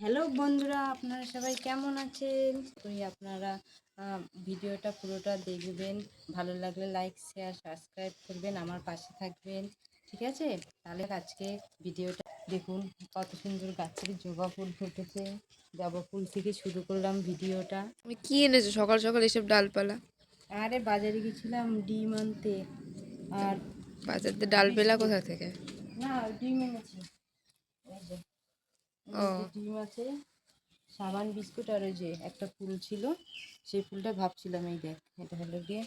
Hello বন্ধুরা, আপনারা সবাই কেমন আছেন? আপনারা ভিডিওটা পুরোটা দেখবেন। ভালো লাগলে লাইক শেয়ার সাবস্ক্রাইব করবেন, আমার পাশে থাকবেন, ঠিক আছে? তাহলে আজকে ভিডিওটা দেখুন। কত সুন্দর গাছের জবা ফুল ফুটেছে। জবা ফুল থেকে শুরু করলাম ভিডিওটা। তুমি কি এনেছো সকাল সকাল এসব ডালপালা? আরে বাজারে গেছিলাম ডিম আনতে। আর বাজার দিয়ে ডাল পেলা বিস্কুট। কোথা থেকে? না, ডিম এনেছি। এই যে ও, ডিম আছে, সাবান বিস্কুট, আর ওই যে একটা ফুল ছিল, সেই ফুলটা ভাবছিলাম, এই দেখ, এটা হলো গিয়ে,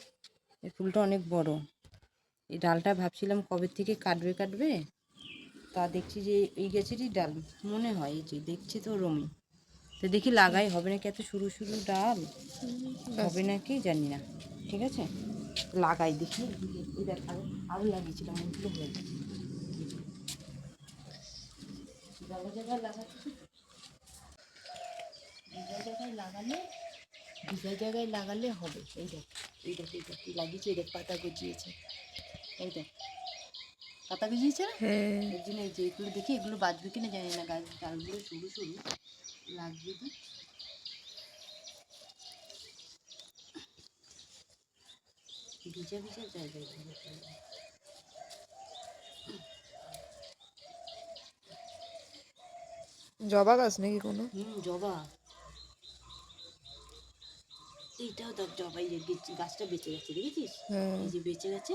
এই ফুলটা অনেক বড়। এই ডালটা ভাবছিলাম কবে থেকে কাটবে, তা দেখছি যে এই গাছেরই ডাল মনে হয়। এই যে দেখছি তো রমি, তো দেখি লাগাই, হবে নাকি, এত সরু সরু ডাল ব্যাস। হবে নাকি জানি না। ঠিক আছে, লাগাই দেখি। এই দেখ, আরও লাগিয়েছিলাম, ওইগুলো হয়ে গেছে। জায়গায় জায়গায় লাগাচ্ছি, জায়গায় লাগালে হবে। এই দেখ, লাগিয়েছে, এই দেখ পাতা গজিয়েছে, এই দেখ পাতা গজিয়েছে না? হ্যাঁ, এর জন্য এই যে এগুলো দেখি, এগুলো বাঁচবে কিনা জানি না, গাছ ডালগুলো সরু সরু লাগবে তো। ভিজা ভিজা জায়গায় লাগাতে হবে। জবা গাছ নাকি কোনো? জবা, এইটাও দেখ জবা, এই যে গাছটা বেঁচে গেছে, দেখেছিস? হ্যাঁ। এই যে বেঁচে গেছে,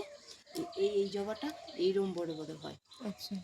এই এই জবাটা এইরকম বড় বড় হয়। আচ্ছা,